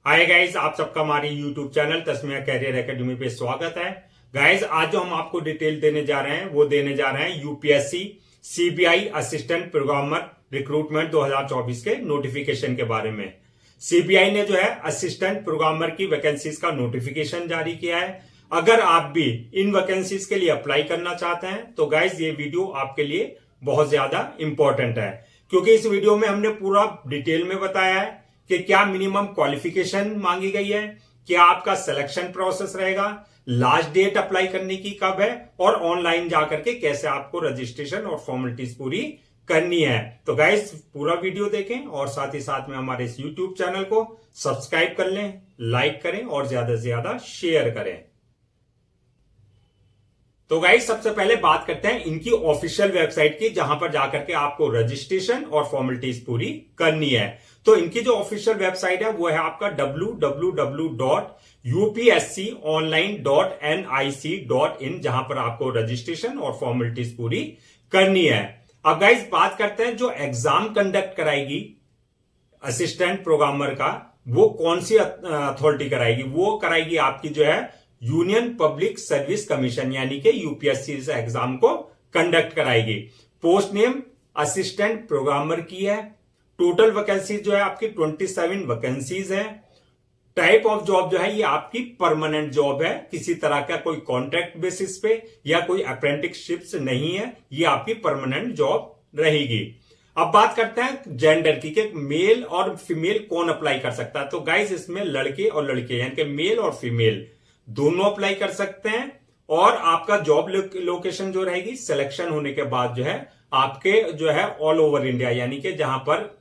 Hi guys, आप सबका हमारे YouTube channel Tasmiya career academy पे स्वागत है। गाइज, आज जो हम आपको डिटेल देने जा रहे हैं वो देने जा रहे हैं UPSC CBI assistant programmer recruitment 2024 के नोटिफिकेशन के बारे में। सीबीआई ने जो है असिस्टेंट प्रोग्रामर की वैकेंसीज का नोटिफिकेशन जारी किया है। अगर आप भी इन वैकेंसीज के लिए अप्लाई करना चाहते हैं तो गाइज ये वीडियो आपके लिए बहुत ज्यादा इंपॉर्टेंट है, क्योंकि इस वीडियो में हमने पूरा डिटेल में बताया है कि क्या मिनिमम क्वालिफिकेशन मांगी गई है, क्या आपका सिलेक्शन प्रोसेस रहेगा, लास्ट डेट अप्लाई करने की कब है और ऑनलाइन जाकर के कैसे आपको रजिस्ट्रेशन और फॉर्मेलिटीज पूरी करनी है। तो गाइस पूरा वीडियो देखें और साथ ही साथ में हमारे इस यूट्यूब चैनल को सब्सक्राइब कर लें, लाइक करें और ज्यादा से ज्यादा शेयर करें। तो गाइस सबसे पहले बात करते हैं इनकी ऑफिशियल वेबसाइट की, जहां पर जाकर के आपको रजिस्ट्रेशन और फॉर्मेलिटीज पूरी करनी है। तो इनकी जो ऑफिशियल वेबसाइट है वो है आपका www.upsconline.nic.in, जहां पर आपको रजिस्ट्रेशन और फॉर्मेलिटीज पूरी करनी है। अब गाइस बात करते हैं जो एग्जाम कंडक्ट कराएगी असिस्टेंट प्रोग्रामर का, वो कौन सी अथॉरिटी कराएगी। वो कराएगी आपकी जो है यूनियन पब्लिक सर्विस कमीशन, यानी कि यूपीएससी इस एग्जाम को कंडक्ट कराएगी। पोस्ट नेम असिस्टेंट प्रोग्रामर की है। टोटल वैकेंसीज जो है आपकी 27 वैकेंसीज है। टाइप ऑफ जॉब जो है ये आपकी परमानेंट जॉब है, किसी तरह का कोई कॉन्ट्रैक्ट बेसिस पे या कोई अप्रेंटिसशिप्स नहीं है, ये आपकी परमानेंट जॉब रहेगी। अब बात करते हैं जेंडर की, कि मेल और फीमेल कौन अप्लाई कर सकता है। तो गाइस इसमें लड़के और लड़के यानी कि मेल और फीमेल दोनों अप्लाई कर सकते हैं। और आपका जॉब लोकेशन जो रहेगी सिलेक्शन होने के बाद जो है आपके जो है ऑल ओवर इंडिया, यानी कि जहां पर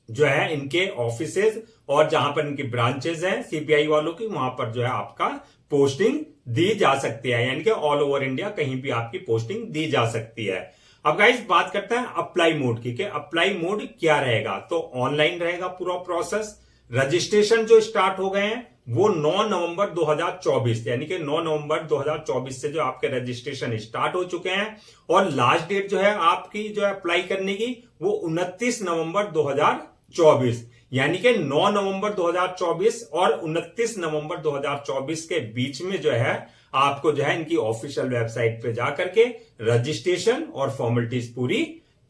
जो है इनके ऑफिसेज और जहां पर इनकी ब्रांचेस हैं सीबीआई वालों की, वहां पर जो है आपका पोस्टिंग दी जा सकती है, यानी कि ऑल ओवर इंडिया कहीं भी आपकी पोस्टिंग दी जा सकती है। अब गाइस बात करते हैं अप्लाई मोड की, कि अप्लाई मोड क्या रहेगा। तो ऑनलाइन रहेगा पूरा प्रोसेस। रजिस्ट्रेशन जो स्टार्ट हो गए हैं वो 9 नवंबर 2024, यानी कि 9 नवंबर 2024 से जो आपके रजिस्ट्रेशन स्टार्ट हो चुके हैं। और लास्ट डेट जो है आपकी जो है अप्लाई करने की वो 29 नवंबर 2024, यानी कि 9 नवंबर 2024 और 29 नवंबर 2024 के बीच में जो है आपको जो है इनकी ऑफिशियल वेबसाइट पे जाकर के रजिस्ट्रेशन और फॉर्मेलिटीज पूरी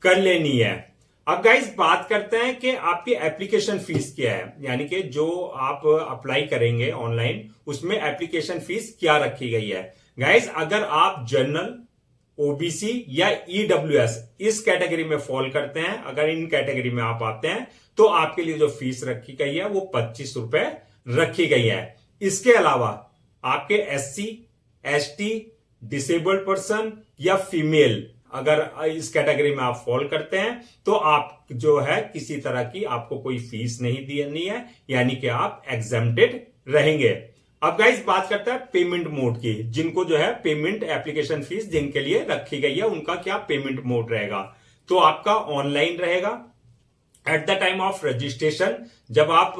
कर लेनी है। अब गाइस बात करते हैं कि आपकी एप्लीकेशन फीस क्या है, यानी कि जो आप अप्लाई करेंगे ऑनलाइन उसमें एप्लीकेशन फीस क्या रखी गई है। गाइस अगर आप जनरल, ओबीसी या ईडब्ल्यूएस इस कैटेगरी में फॉल करते हैं, अगर इन कैटेगरी में आप आते हैं तो आपके लिए जो फीस रखी गई है वो 25 रुपए रखी गई है। इसके अलावा आपके एससी, एसटी, डिसेबल्ड पर्सन या फीमेल अगर इस कैटेगरी में आप फॉल करते हैं तो आप जो है किसी तरह की आपको कोई फीस नहीं देनी है, यानी कि आप एग्जेम्प्टेड रहेंगे। अब गाइस बात करते हैं पेमेंट मोड की, जिनको जो है पेमेंट एप्लीकेशन फीस जिनके लिए रखी गई है उनका क्या पेमेंट मोड रहेगा। तो आपका ऑनलाइन रहेगा। At the time of registration जब आप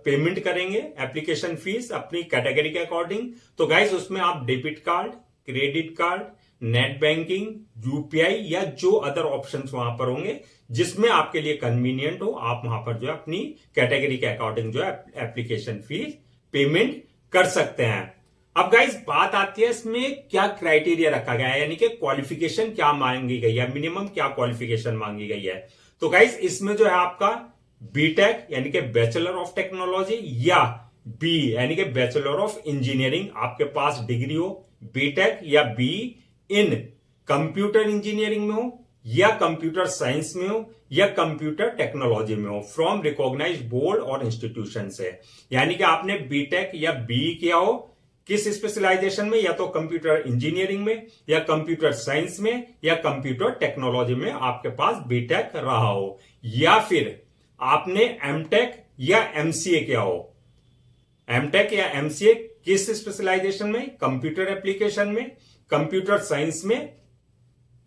पेमेंट करेंगे एप्लीकेशन फीस अपनी कैटेगरी के अकॉर्डिंग, तो गाइस उसमें आप debit card, credit card, net banking, UPI या जो अदर ऑप्शंस वहां पर होंगे जिसमें आपके लिए कन्वीनियंट हो, आप वहां पर जो है अपनी कैटेगरी के अकॉर्डिंग जो है एप्लीकेशन फीस पेमेंट कर सकते हैं। अब गाइस बात आती है इसमें क्या क्राइटेरिया रखा गया है, यानी कि क्वालिफिकेशन क्या मांगी गई है, मिनिमम क्या क्वालिफिकेशन मांगी गई है। तो गाइस इसमें जो है आपका बीटेक यानी कि बैचलर ऑफ टेक्नोलॉजी या बी यानी कि बैचलर ऑफ इंजीनियरिंग आपके पास डिग्री हो, बीटेक या बी इन कंप्यूटर इंजीनियरिंग में हो या कंप्यूटर साइंस में हो या कंप्यूटर टेक्नोलॉजी में हो फ्रॉम रिकॉग्नाइज्ड बोर्ड और इंस्टीट्यूशन से, यानी कि आपने बीटेक या बी किया हो किस स्पेशलाइजेशन में, या तो कंप्यूटर इंजीनियरिंग में या कंप्यूटर साइंस में या कंप्यूटर टेक्नोलॉजी में आपके पास बीटेक रहा हो, या फिर आपने एमटेक या एमसीए किया हो। एमटेक या एमसीए किस स्पेशलाइजेशन में, कंप्यूटर एप्लीकेशन में, कंप्यूटर साइंस में,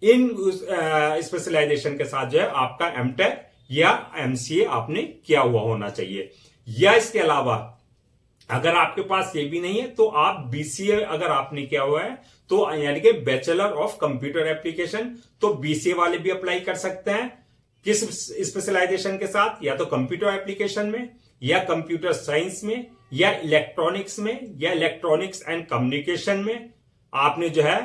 इन स्पेशलाइजेशन के साथ जो है आपका एमटेक या एमसीए आपने किया हुआ होना चाहिए। या इसके अलावा अगर आपके पास ये भी नहीं है तो आप बीसीए अगर आपने किया हुआ है तो यानी कि बैचलर ऑफ कंप्यूटर एप्लीकेशन, तो बीसीए वाले भी अप्लाई कर सकते हैं। किस स्पेशलाइजेशन के साथ, या तो कंप्यूटर एप्लीकेशन में या कंप्यूटर साइंस में या इलेक्ट्रॉनिक्स में या इलेक्ट्रॉनिक्स एंड कम्युनिकेशन में आपने जो है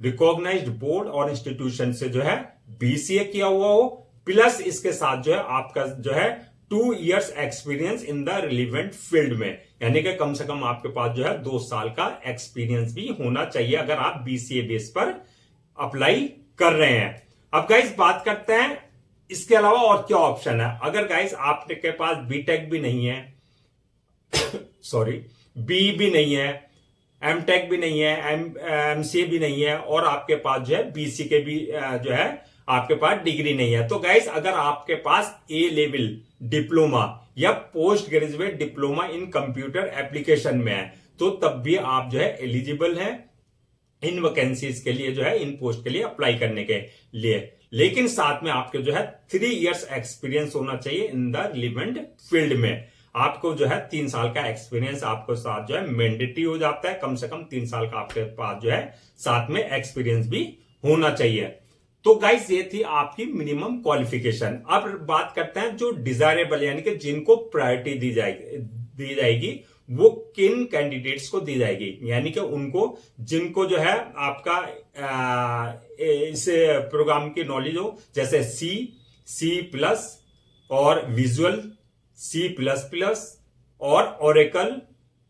रिकॉग्नाइज्ड बोर्ड और इंस्टीट्यूशन से जो है बीसीए किया हुआ हो, प्लस इसके साथ जो है आपका जो है 2 years experience in the relevant field में, यानी कि कम से कम आपके पास जो है 2 साल का एक्सपीरियंस भी होना चाहिए अगर आप बीसीए बेस पर अप्लाई कर रहे हैं। अब गाइस बात करते हैं इसके अलावा और क्या ऑप्शन है। अगर गाइस आपके पास बीटेक भी नहीं है सॉरी बी भी नहीं है, एमटेक भी नहीं है, एमसीए भी नहीं है और आपके पास जो है बीसी के भी जो है आपके पास डिग्री नहीं है, तो गाइस अगर आपके पास ए लेवल डिप्लोमा या post graduate diploma in computer application में है तो तब भी आप जो है एलिजिबल हैं इन वैकेंसीज के लिए, जो है इन पोस्ट के लिए अप्लाई करने के लिए। लेकिन साथ में आपके जो है 3 years एक्सपीरियंस होना चाहिए इन द रिलेवेंट फील्ड में। आपको जो है 3 साल का एक्सपीरियंस आपको साथ जो है मैंडेटरी हो जाता है, कम से कम 3 साल का आपके पास जो है साथ में एक्सपीरियंस भी होना चाहिए। तो गाइस ये थी आपकी मिनिमम क्वालिफिकेशन। अब बात करते हैं जो डिजायरेबल यानी कि जिनको प्रायोरिटी दी जाएगी वो किन कैंडिडेट्स को दी जाएगी, यानी कि उनको जिनको जो है आपका इस प्रोग्राम की नॉलेज हो, जैसे C++ और विजुअल C++ और ओरेकल,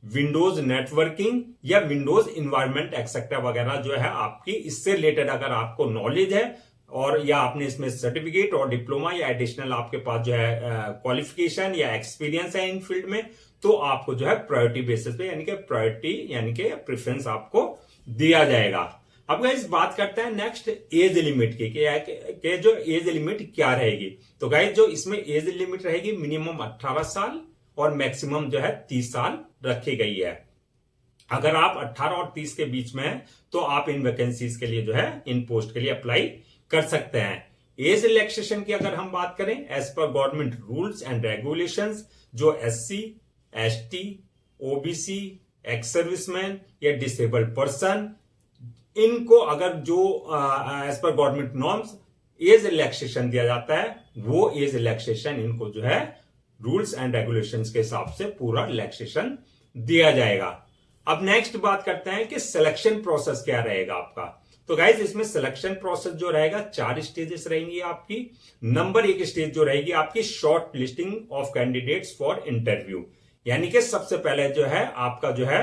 विंडोज नेटवर्किंग या विंडोज इन्वायरमेंट एक्सेट्रा वगैरह जो है आपकी इससे रिलेटेड अगर आपको नॉलेज है और या आपने इसमें सर्टिफिकेट और डिप्लोमा या एडिशनल आपके पास जो है क्वालिफिकेशन या एक्सपीरियंस है इन फील्ड में, तो आपको जो है प्रायोरिटी बेसिस पे यानी कि प्रायोरिटी यानी कि प्रेफरेंस आपको दिया जाएगा। अब गाइस बात करते हैं नेक्स्ट एज लिमिट की कि जो एज लिमिट क्या रहेगी। तो गाइस जो इसमें एज लिमिट रहेगी मिनिमम 18 साल और मैक्सिमम जो है 30 साल रखी गई है। अगर आप 18 और 30 के बीच में हैं तो आप इन वैकेंसीज के लिए जो है इन पोस्ट के लिए अप्लाई कर सकते हैं। एज रिलैक्सेशन की अगर हम बात करें एज पर गवर्नमेंट रूल्स एंड रेगुलेशंस, जो SC, ST, OBC, ex serviceman या डिसेबल्ड पर्सन, इनको अगर जो एज पर गवर्नमेंट नॉर्म्स एज रिलैक्सेशन दिया जाता है वो एज रिलैक्सेशन इनको जो है रूल्स एंड रेगुलेशंस के हिसाब से पूरा रिलैक्सेशन दिया जाएगा। अब नेक्स्ट बात करते हैं कि सिलेक्शन प्रोसेस क्या रहेगा आपका। तो गाइज इसमें सिलेक्शन प्रोसेस जो रहेगा 4 स्टेजेस रहेंगी आपकी। नंबर 1 स्टेज जो रहेगी आपकी short listing of candidates for interview, यानी कि सबसे पहले जो है आपका जो है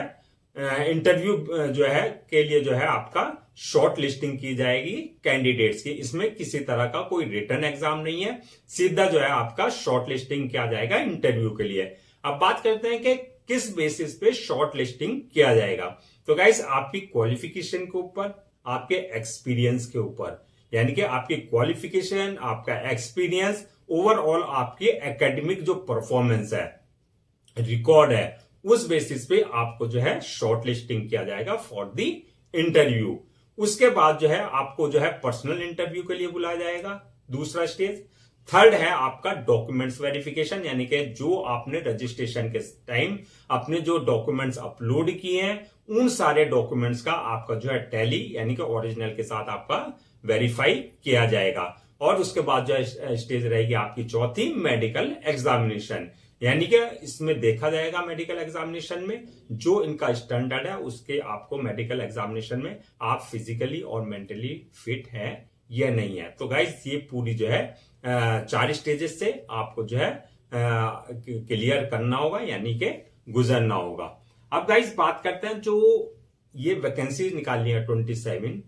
इंटरव्यू जो है के लिए जो है आपका शॉर्ट लिस्टिंग की जाएगी कैंडिडेट्स की। इसमें किसी तरह का कोई रिटन एग्जाम नहीं है, सीधा जो है आपका शॉर्ट लिस्टिंग किया जाएगा इंटरव्यू के लिए। अब बात करते हैं कि किस बेसिस पे शॉर्ट लिस्टिंग किया जाएगा। तो गाइस आपकी क्वालिफिकेशन के ऊपर, आपके एक्सपीरियंस के ऊपर, यानी कि आपकी क्वालिफिकेशन, आपका एक्सपीरियंस, ओवरऑल आपकी एकेडमिक जो परफॉर्मेंस है, रिकॉर्ड है, उस बेसिस पे आपको जो है शॉर्ट लिस्टिंग किया जाएगा फॉर द इंटरव्यू। उसके बाद जो है आपको जो है पर्सनल इंटरव्यू के लिए बुलाया जाएगा, दूसरा स्टेज। थर्ड है आपका डॉक्यूमेंट्स वेरिफिकेशन, यानी कि जो आपने रजिस्ट्रेशन के टाइम अपने जो डॉक्यूमेंट्स अपलोड किए हैं उन सारे डॉक्यूमेंट्स का आपका जो है टैली यानी कि ओरिजिनल के साथ आपका वेरीफाई किया जाएगा। और उसके बाद जो स्टेज रहेगी आपकी चौथी मेडिकल एग्जामिनेशन, यानी कि इसमें देखा जाएगा मेडिकल एग्जामिनेशन में जो इनका स्टैंडर्ड है उसके आपको मेडिकल एग्जामिनेशन में आप फिजिकली और मेंटली फिट है या नहीं है। तो गाइज ये पूरी जो है 4 स्टेजेस से आपको जो है क्लियर करना होगा, यानी कि गुजरना होगा। अब गाइज बात करते हैं जो ये वैकेंसी निकालनी है 27,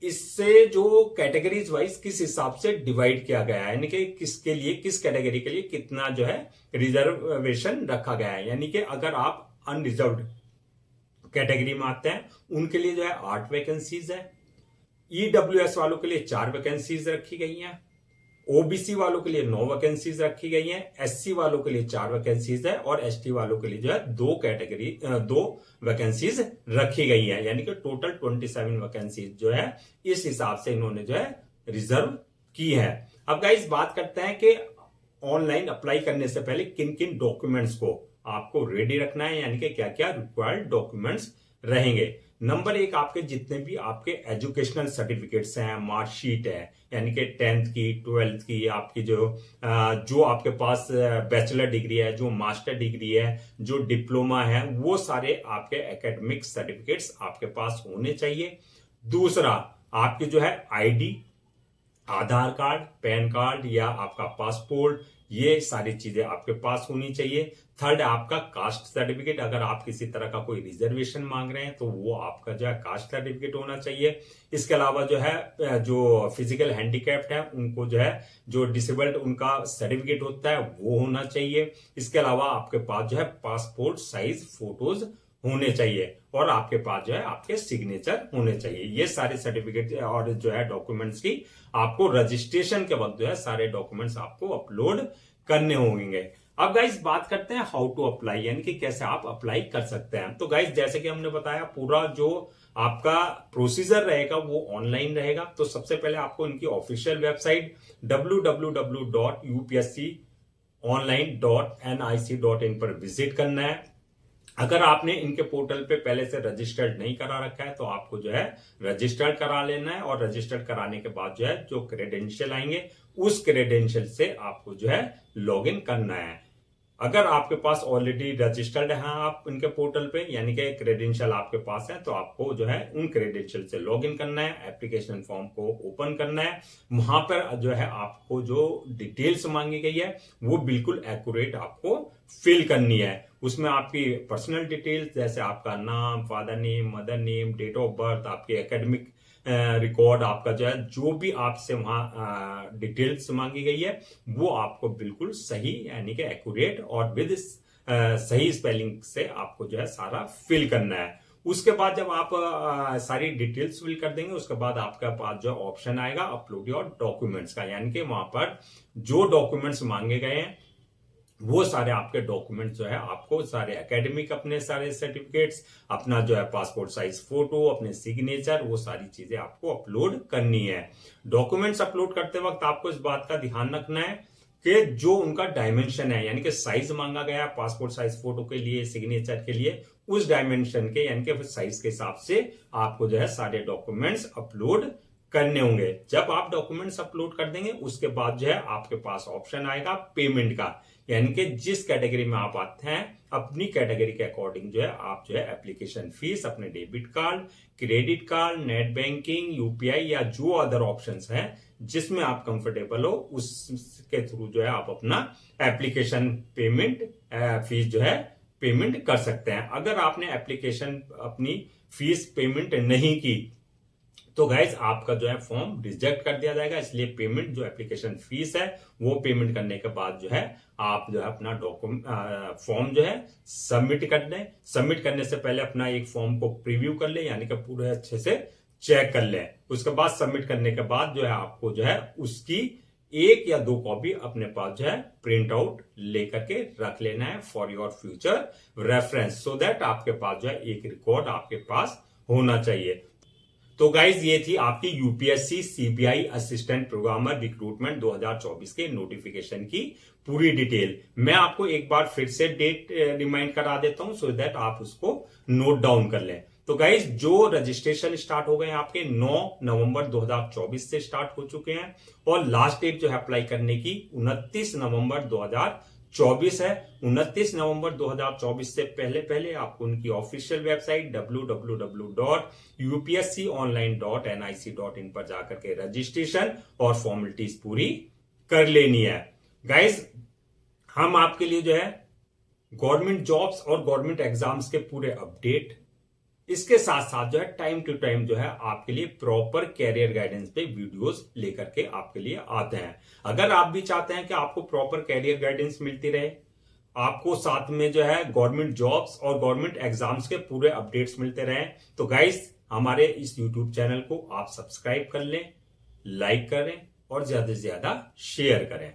इससे जो कैटेगरीज वाइज किस हिसाब से डिवाइड किया गया है, यानी कि किसके लिए, किस कैटेगरी के लिए कितना जो है रिजर्वेशन रखा गया है। यानी कि अगर आप अनरिजर्व्ड कैटेगरी में आते हैं उनके लिए जो है 8 वैकेंसीज है, EWS वालों के लिए 4 वैकेंसीज रखी गई हैं, OBC वालों के लिए 9 वैकेंसीज रखी गई हैं, SC वालों के लिए 4 वैकेंसीज है और ST वालों के लिए जो है 2 वैकेंसीज रखी गई है, यानी कि टोटल 27 वैकेंसीज जो है इस हिसाब से इन्होंने जो है रिजर्व की है। अब गाइस बात करते हैं कि ऑनलाइन अप्लाई करने से पहले किन किन डॉक्यूमेंट्स को आपको रेडी रखना है, यानी कि क्या क्या रिक्वायर्ड डॉक्यूमेंट्स रहेंगे। नंबर एक, आपके जितने भी आपके एजुकेशनल सर्टिफिकेट्स हैं, मार्कशीट है, यानी कि 10th की, 12th की, आपकी जो आपके पास बैचलर डिग्री है, जो मास्टर डिग्री है, जो डिप्लोमा है, वो सारे आपके एकेडमिक सर्टिफिकेट्स आपके पास होने चाहिए। दूसरा, आपकी जो है आईडी, आधार कार्ड, पैन कार्ड या आपका पासपोर्ट, ये सारी चीजें आपके पास होनी चाहिए। थर्ड, आपका कास्ट सर्टिफिकेट, अगर आप किसी तरह का कोई रिजर्वेशन मांग रहे हैं तो वो आपका जो है कास्ट सर्टिफिकेट होना चाहिए। इसके अलावा जो है जो फिजिकल हैंडीकैप्ड है उनको जो है, जो डिसेबल्ड उनका सर्टिफिकेट होता है वो होना चाहिए। इसके अलावा आपके पास जो है पासपोर्ट साइज फोटोज होने चाहिए और आपके पास जो है आपके सिग्नेचर होने चाहिए। ये सारे सर्टिफिकेट और जो है डॉक्यूमेंट्स की आपको रजिस्ट्रेशन के वक्त जो है सारे डॉक्यूमेंट्स आपको अपलोड करने होंगे। अब गाइस बात करते हैं हाउ टू अप्लाई, यानी कि कैसे आप अप्लाई कर सकते हैं। तो गाइस जैसे कि हमने बताया, पूरा जो आपका प्रोसीजर रहेगा वो ऑनलाइन रहेगा। तो सबसे पहले आपको इनकी ऑफिशियल वेबसाइट www.upsconline.nic.in पर विजिट करना है। अगर आपने इनके पोर्टल पे पहले से रजिस्टर्ड नहीं करा रखा है तो आपको जो है रजिस्टर्ड करा लेना है, और रजिस्टर्ड कराने के बाद जो है जो क्रेडेंशियल आएंगे उस क्रेडेंशियल से आपको जो है लॉगिन करना है। अगर आपके पास ऑलरेडी रजिस्टर्ड है आप इनके पोर्टल पे, यानी कि क्रेडेंशियल आपके पास है, तो आपको जो है उन क्रेडेंशियल से लॉगिन करना है, एप्लीकेशन फॉर्म को ओपन करना है। वहां पर जो है आपको जो डिटेल्स मांगी गई है वो बिल्कुल एक्यूरेट आपको फिल करनी है। उसमें आपकी पर्सनल डिटेल्स जैसे आपका नाम, father name, mother name, date of birth, आपके एकेडमिक रिकॉर्ड, आपका जो है जो भी आपसे वहां डिटेल्स मांगी गई है वो आपको बिल्कुल सही, यानी कि एक्यूरेट और विद सही स्पेलिंग से आपको जो है सारा फिल करना है। उसके बाद जब आप सारी डिटेल्स फिल कर देंगे, उसके बाद आपके पास जो ऑप्शन आएगा अपलोड योर डॉक्यूमेंट्स का, यानी कि वहां पर जो डॉक्यूमेंट्स मांगे गए हैं वो सारे आपके डॉक्यूमेंट जो है आपको सारे एकेडमिक, अपने सारे सर्टिफिकेट्स, अपना जो है पासपोर्ट साइज फोटो, अपने सिग्नेचर, वो सारी चीजें आपको अपलोड करनी है। डॉक्यूमेंट्स अपलोड करते वक्त आपको इस बात का ध्यान रखना है कि जो उनका डायमेंशन है, यानी कि साइज मांगा गया पासपोर्ट साइज फोटो के लिए, सिग्नेचर के लिए, उस डायमेंशन के यानी कि साइज के हिसाब से आपको जो है सारे डॉक्यूमेंट्स अपलोड करने होंगे। जब आप डॉक्यूमेंट्स अपलोड कर देंगे उसके बाद जो है आपके पास ऑप्शन आएगा पेमेंट का, यानी कि जिस कैटेगरी में आप आते हैं अपनी कैटेगरी के अकॉर्डिंग जो है आप जो है एप्लीकेशन फीस अपने debit card, credit card, net banking, UPI या जो अदर ऑप्शंस हैं जिसमें आप कंफर्टेबल हो उसके थ्रू जो है आप अपना एप्लीकेशन पेमेंट फीस जो है पेमेंट कर सकते हैं। अगर आपने एप्लीकेशन अपनी फीस पेमेंट नहीं की तो गाइज आपका जो है फॉर्म रिजेक्ट कर दिया जाएगा। इसलिए पेमेंट जो एप्लीकेशन फीस है वो पेमेंट करने के बाद जो है आप जो है अपना फॉर्म जो है सबमिट कर दें। सबमिट करने से पहले अपना एक फॉर्म को प्रीव्यू कर ले, यानी कि पूरे अच्छे से चेक कर ले। उसके बाद सबमिट करने के बाद जो है आपको जो है उसकी 1 या 2 कॉपी अपने पास जो है प्रिंट आउट लेकर के रख लेना है for your future reference, so that आपके पास जो है एक रिकॉर्ड आपके पास होना चाहिए। तो गाइज ये थी आपकी UPSC CBI assistant programmer recruitment 2024 के नोटिफिकेशन की पूरी डिटेल। मैं आपको एक बार फिर से डेट रिमाइंड करा देता हूं सो दैट आप उसको नोट डाउन कर लें। तो गाइज जो रजिस्ट्रेशन स्टार्ट हो गए आपके 9 नवंबर 2024 से स्टार्ट हो चुके हैं, और लास्ट डेट जो है अप्लाई करने की 29 नवंबर 2024 है। 29 नवंबर 2024 से पहले आपको उनकी ऑफिशियल वेबसाइट www.upsconline.nic.in पर जाकर के रजिस्ट्रेशन और फॉर्मेलिटीज पूरी कर लेनी है। गाइज हम आपके लिए जो है गवर्नमेंट जॉब्स और गवर्नमेंट एग्जाम्स के पूरे अपडेट, इसके साथ साथ जो है टाइम टू टाइम जो है आपके लिए प्रॉपर कैरियर गाइडेंस पे वीडियोस लेकर के आपके लिए आते हैं। अगर आप भी चाहते हैं कि आपको प्रॉपर कैरियर गाइडेंस मिलती रहे, आपको साथ में जो है गवर्नमेंट जॉब्स और गवर्नमेंट एग्जाम्स के पूरे अपडेट्स मिलते रहे, तो गाइस हमारे इस यूट्यूब चैनल को आप सब्सक्राइब कर लें, लाइक करें और ज्यादा से ज्यादा शेयर करें।